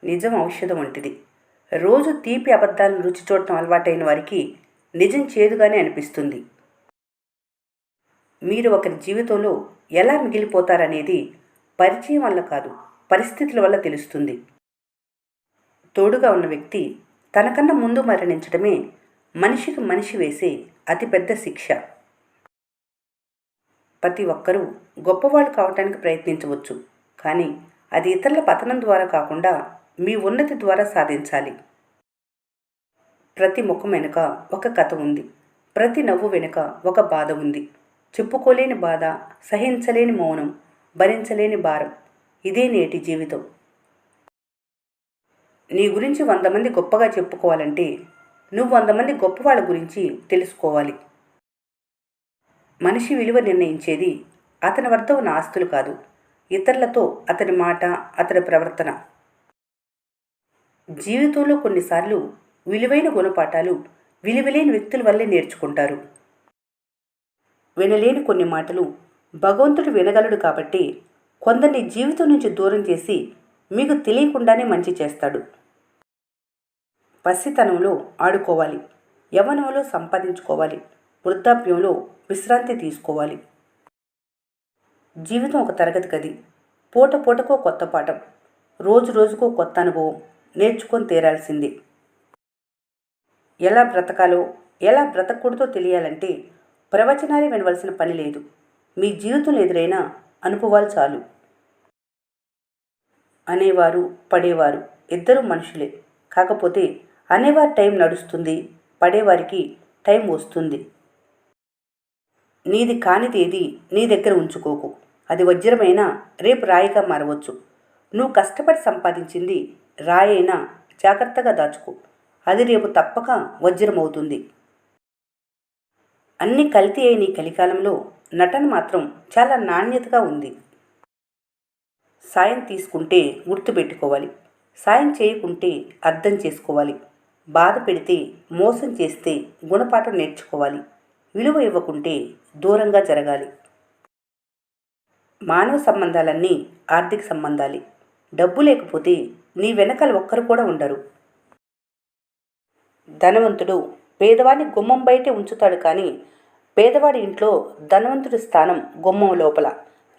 నిజం ఔషధం వంటిది. రోజు తీపి అబద్ధాలను రుచి చూడటం అలవాటైన వారికి నిజం చేదుగానే అనిపిస్తుంది. మీరు ఒకరి జీవితంలో ఎలా మిగిలిపోతారనేది పరిచయం వల్ల కాదు, పరిస్థితుల వల్ల తెలుస్తుంది. తోడుగా ఉన్న వ్యక్తి తనకన్నా ముందు మరణించడమే మనిషికి మనిషి వేసే అతిపెద్ద శిక్ష. ప్రతి ఒక్కరూ గొప్పవాళ్ళు కావటానికి ప్రయత్నించవచ్చు, కానీ అది ఇతరుల పతనం ద్వారా కాకుండా మీ ఉన్నతి ద్వారా సాధించాలి. ప్రతి ముఖం వెనుక ఒక కథ ఉంది. ప్రతి నవ్వు వెనుక ఒక బాధ ఉంది. చెప్పుకోలేని బాధ, సహించలేని మౌనం, భరించలేని భారం. ఇదే నేటి జీవితం. నీ గురించి 100 మంది గొప్పగా చెప్పుకోవాలంటే నువ్వు 100 మంది గొప్పవాళ్ళ గురించి తెలుసుకోవాలి. మనిషి విలువ నిర్ణయించేది అతని వద్ద ఉన్న ఆస్తులు కాదు, ఇతరులతో అతని మాట, అతని ప్రవర్తన. జీవితంలో కొన్నిసార్లు విలువైన గుణపాఠాలు విలువలేని వ్యక్తుల వల్లే నేర్చుకుంటారు. వినలేని కొన్ని మాటలు భగవంతుడు వినగలడు కాబట్టి కొందరిని జీవితం నుంచి దూరం చేసి మీకు తెలియకుండానే మంచి చేస్తాడు. పసితనంలో ఆడుకోవాలి, యవ్వనంలో సంపాదించుకోవాలి, వృద్ధాప్యంలో విశ్రాంతి తీసుకోవాలి. జీవితం ఒక తరగతి గది. పూట పూటకో కొత్త పాఠం, రోజు రోజుకో కొత్త అనుభవం నేర్చుకొని తీరాల్సిందే. ఎలా బ్రతకాలో, ఎలా బ్రతకూడదో తెలియాలంటే ప్రవచనాలే వినవలసిన పని లేదు. మీ జీవితంలో ఎదురైన అనుభవాలు చాలు. అనేవారు, పడేవారు ఇద్దరు మనుషులే. కాకపోతే అనేవారి టైం నడుస్తుంది, పడేవారికి టైం వస్తుంది. నీది కానిదేది నీ దగ్గర ఉంచుకోకు. అది వజ్రమైనా రేపు రాయిగా మారవచ్చు. నువ్వు కష్టపడి సంపాదించింది రాయి అయినా జాగ్రత్తగా దాచుకో. అది రేపు తప్పక వజ్రమవుతుంది. అన్ని కల్తీ అయిన ఈ కలికాలంలో నటన మాత్రం చాలా నాణ్యతగా ఉంది. సాయం తీసుకుంటే గుర్తుపెట్టుకోవాలి, సాయం చేయకుంటే అర్థం చేసుకోవాలి. బాధ పెడితే, మోసం చేస్తే గుణపాఠం నేర్చుకోవాలి. విలువ ఇవ్వకుంటే దూరంగా జరగాలి. మానవ సంబంధాలన్నీ ఆర్థిక సంబంధాలే. డబ్బు లేకపోతే నీ వెనకాల ఒక్కరు కూడా ఉండరు. ధనవంతుడు పేదవాడిని గుమ్మం బయటే ఉంచుతాడు, కానీ పేదవాడి ఇంట్లో ధనవంతుడి స్థానం గుమ్మం లోపల.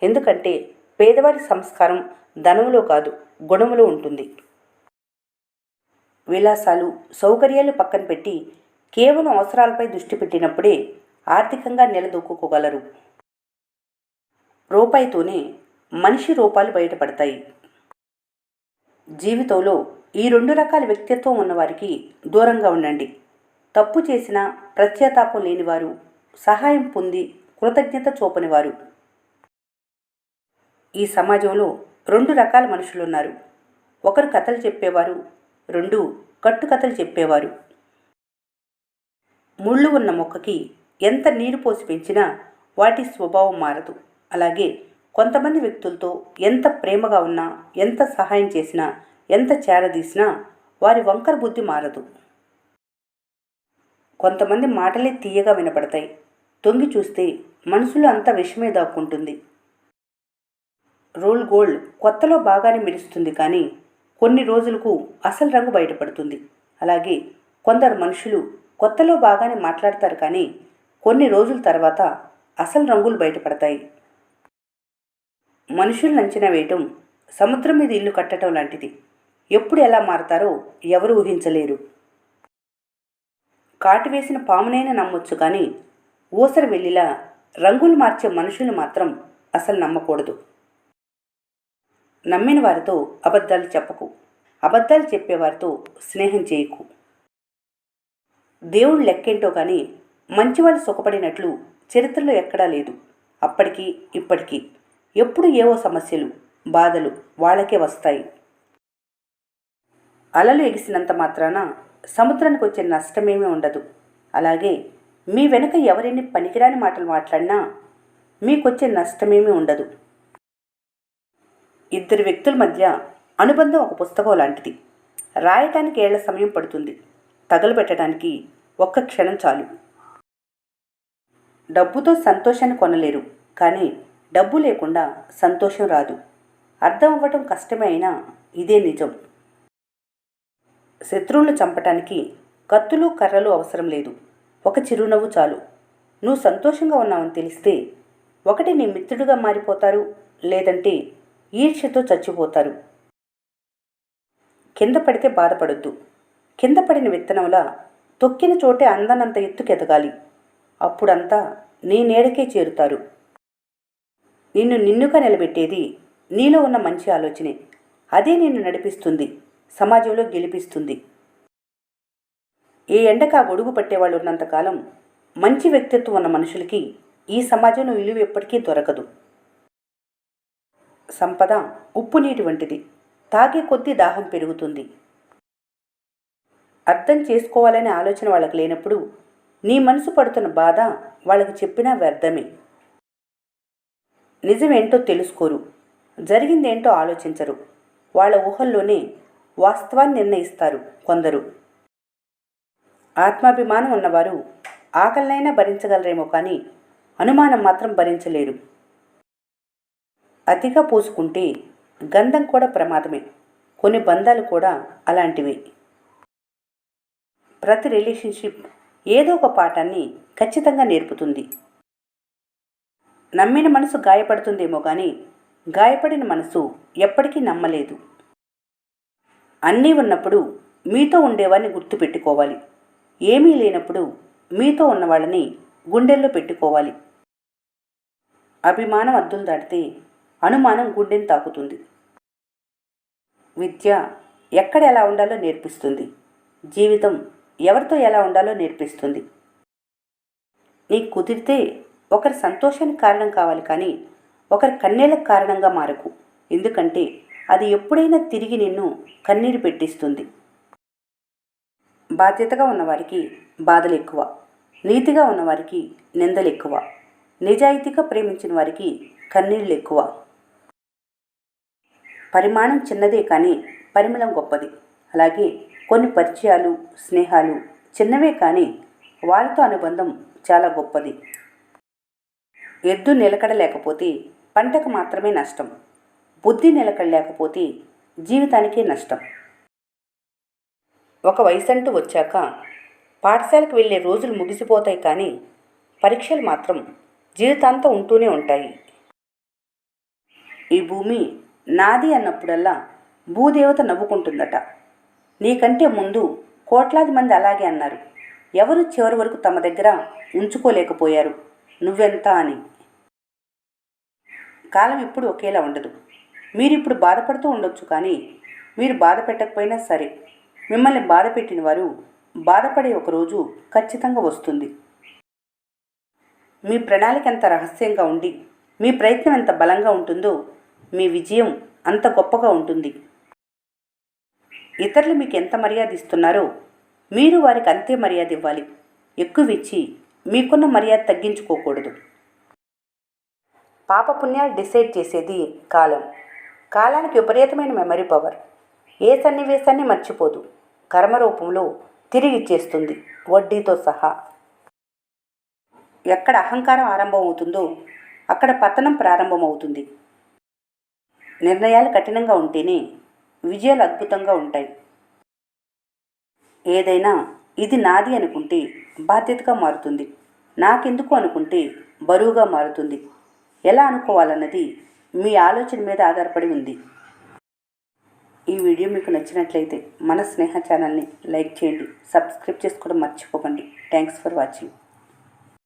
ఎందుకంటే పేదవాడి సంస్కారం ధనంలో కాదు, గుణంలో ఉంటుంది. విలాసాలు, సౌకర్యాలు పక్కన పెట్టి కేవలం అవసరాలపై దృష్టి పెట్టినప్పుడే ఆర్థికంగా నిలదొక్కుకోగలరు. రూపాయితోనే మనిషి రూపాలు బయటపడతాయి. జీవితంలో ఈ 2 రకాల వ్యక్తిత్వం ఉన్నవారికి దూరంగా ఉండండి. తప్పు చేసినా ప్రత్యాతాపం లేనివారు, సహాయం పొంది కృతజ్ఞత చూపనివారు. ఈ సమాజంలో 2 రకాల మనుషులున్నారు. ఒకరు కథలు చెప్పేవారు, 2 కట్టుకథలు చెప్పేవారు. ముళ్ళు ఉన్న మొక్కకి ఎంత నీరు పోసి పెంచినా వాటి స్వభావం మారదు. అలాగే కొంతమంది వ్యక్తులతో ఎంత ప్రేమగా ఉన్నా, ఎంత సహాయం చేసినా, ఎంత చేరదీసినా వారి వంకర బుద్ధి మారదు. కొంతమంది మాటలే తీయగా వినపడతాయి, తొంగి చూస్తే మనసులో అంత విషమే దాక్కుంటుంది. రోల్ గోల్డ్ కొత్తలో బాగానే మెరుస్తుంది, కానీ కొన్ని రోజులకు అసలు రంగు బయటపడుతుంది. అలాగే కొందరు మనుషులు కొత్తలో బాగానే మాట్లాడతారు, కానీ కొన్ని రోజుల తర్వాత అసలు రంగులు బయటపడతాయి. మనుషులను అంచనా వేయటం సముద్రం మీద ఇల్లు కట్టడం లాంటిది. ఎప్పుడు ఎలా మారతారో ఎవరు ఊహించలేరు. కాటు వేసిన పామునైనా నమ్మొచ్చు, కానీ ఊసర వెళ్ళిలా రంగులు మార్చే మనుషులు మాత్రం అసలు నమ్మకూడదు. నమ్మిన వారితో అబద్ధాలు చెప్పకు, అబద్ధాలు చెప్పేవారితో స్నేహం చేయకు. దేవుడు లెక్కేంటో కానీ మంచివాళ్ళు సుఖపడినట్లు చరిత్రలో ఎక్కడా లేదు. అప్పటికీ ఇప్పటికీ ఎప్పుడు ఏవో సమస్యలు, బాధలు వాళ్ళకే వస్తాయి. అలలు ఎగిసినంత మాత్రాన సముద్రానికి వచ్చే నష్టమేమీ ఉండదు. అలాగే మీ వెనుక ఎవరెన్ని పనికిరాని మాటలు మాట్లాడినా మీకొచ్చే నష్టమేమీ ఉండదు. 2 వ్యక్తుల మధ్య అనుబంధం ఒక పుస్తకం లాంటిది. రాయటానికి ఏళ్ల సమయం పడుతుంది, తగలబెట్టడానికి ఒక్క క్షణం చాలు. డబ్బుతో సంతోషాన్ని కొనలేరు, కానీ డబ్బు లేకుండా సంతోషం రాదు. అర్థం అవ్వటం కష్టమే అయినా ఇదే నిజం. శత్రువులను చంపటానికి కత్తులు కర్రలు అవసరం లేదు. ఒక చిరునవ్వు చాలు. నువ్వు సంతోషంగా ఉన్నావని తెలిస్తే ఒకటి నీ మిత్రుడిగా మారిపోతారు, లేదంటే ఈర్ష్యతో చచ్చిపోతారు. కింద పడితే బాధపడొద్దు. కింద పడిన విత్తనంలా తొక్కిన చోటే అందనంత ఎత్తుకెదగాలి. అప్పుడంతా నీ నీడకే చేరుతారు. నిన్నుగా నిలబెట్టేది నీలో ఉన్న మంచి ఆలోచనే. అదే నిన్ను నడిపిస్తుంది, సమాజంలో గెలిపిస్తుంది. ఏ ఎండకా గొడుగు పట్టేవాళ్ళు ఉన్నంతకాలం మంచి వ్యక్తిత్వం ఉన్న మనుషులకి ఈ సమాజంలో విలువ ఎప్పటికీ దొరకదు. సంపద ఉప్పు నీటి వంటిది. తాగే కొద్దీ దాహం పెరుగుతుంది. అర్థం చేసుకోవాలనే ఆలోచన వాళ్ళకి లేనప్పుడు నీ మనసు పడుతున్న బాధ వాళ్ళకి చెప్పినా వ్యర్థమే. నిజమేంటో తెలుసుకోరు, జరిగిందేంటో ఆలోచించరు. వాళ్ళ ఊహల్లోనే వాస్తవాన్ని నిర్ణయిస్తారు కొందరు. ఆత్మాభిమానం ఉన్నవారు ఆకలినైనా భరించగలరేమో కానీ అనుమానం మాత్రం భరించలేరు. అతిగా పూసుకుంటే గంధం కూడా ప్రమాదమే. కొన్ని బంధాలు కూడా అలాంటివే. ప్రతి రిలేషన్షిప్ ఏదో ఒక పాఠాన్ని ఖచ్చితంగా నేర్పుతుంది. నమ్మిన మనసు గాయపడుతుందేమో కానీ గాయపడిన మనసు ఎప్పటికీ నమ్మలేదు. అన్నీ ఉన్నప్పుడు మీతో ఉండేవాడిని గుర్తుపెట్టుకోవాలి. ఏమీ లేనప్పుడు మీతో ఉన్నవాళ్ళని గుండెల్లో పెట్టుకోవాలి. అభిమానం అద్దులు దాటితే అనుమానం గుండెని తాకుతుంది. విద్య ఎక్కడ ఎలా ఉండాలో నేర్పిస్తుంది. జీవితం ఎవరితో ఎలా ఉండాలో నేర్పిస్తుంది. నీకు కుదిరితే ఒకరి సంతోషానికి కారణం కావాలి కానీ ఒకరి కన్నీళ్ళకు కారణంగా మారకు. ఎందుకంటే అది ఎప్పుడైనా తిరిగి నిన్ను కన్నీరు పెట్టిస్తుంది. బాధ్యతగా ఉన్నవారికి బాధలు ఎక్కువ, నీతిగా ఉన్నవారికి నిందలు ఎక్కువ, నిజాయితీగా ప్రేమించిన వారికి కన్నీళ్ళు ఎక్కువ. పరిమాణం చిన్నదే కానీ పరిమళం గొప్పది. అలాగే కొన్ని పరిచయాలు, స్నేహాలు చిన్నవే కానీ వారితో అనుబంధం చాలా గొప్పది. ఎద్దు నిలకడలేకపోతే పంటకు మాత్రమే నష్టం. బుద్ధి నిలకడలేకపోతే జీవితానికే నష్టం. ఒక వయసంటూ వచ్చాక పాఠశాలకు వెళ్ళే రోజులు ముగిసిపోతాయి కానీ పరీక్షలు మాత్రం జీవితాంతం ఉంటూనే ఉంటాయి. ఈ భూమి నాది అన్నప్పుడల్లా భూదేవత నవ్వుకుంటుందట. నీకంటే ముందు కోట్లాది మంది అలాగే అన్నారు. ఎవరు చివరి వరకు తమ దగ్గర ఉంచుకోలేకపోయారు నువ్వెంత అని. కాలం ఎప్పుడు ఒకేలా ఉండదు. మీరిప్పుడు బాధపడుతూ ఉండొచ్చు కానీ మీరు బాధ పెట్టకపోయినా సరే మిమ్మల్ని బాధ పెట్టిన వారు బాధపడే ఒకరోజు ఖచ్చితంగా వస్తుంది. మీ ప్రణాళిక ఎంత రహస్యంగా ఉండి మీ ప్రయత్నం ఎంత బలంగా ఉంటుందో మీ విజయం అంత గొప్పగా ఉంటుంది. ఇతరులు మీకు ఎంత మర్యాద ఇస్తున్నారో మీరు వారికి అంతే మర్యాద ఇవ్వాలి. ఎక్కువ ఇచ్చి మీకున్న మర్యాద తగ్గించుకోకూడదు. పాపపుణ్యాలు డిసైడ్ చేసేది కాలం. కాలానికి విపరీతమైన మెమరీ పవర్. ఏ సన్నివేశాన్ని మర్చిపోదు. కర్మరూపంలో తిరిగి ఇచ్చేస్తుంది, వడ్డీతో సహా. ఎక్కడ అహంకారం ఆరంభమవుతుందో అక్కడ పతనం ప్రారంభమవుతుంది. నిర్ణయాలు కఠినంగా ఉంటేనే విజయాలు అద్భుతంగా ఉంటాయి. ఏదైనా ఇది నాది అనుకుంటే బాధ్యతగా మారుతుంది. నాకెందుకు అనుకుంటే బరువుగా మారుతుంది. ఎలా అనుకోవాలన్నది మీ ఆలోచన మీద ఆధారపడి ఉంది. ఈ వీడియో మీకు నచ్చినట్లయితే మన స్నేహ ఛానల్ని లైక్ చేయండి, సబ్స్క్రైబ్ చేసుకోవడం మర్చిపోకండి. Thanks for watching.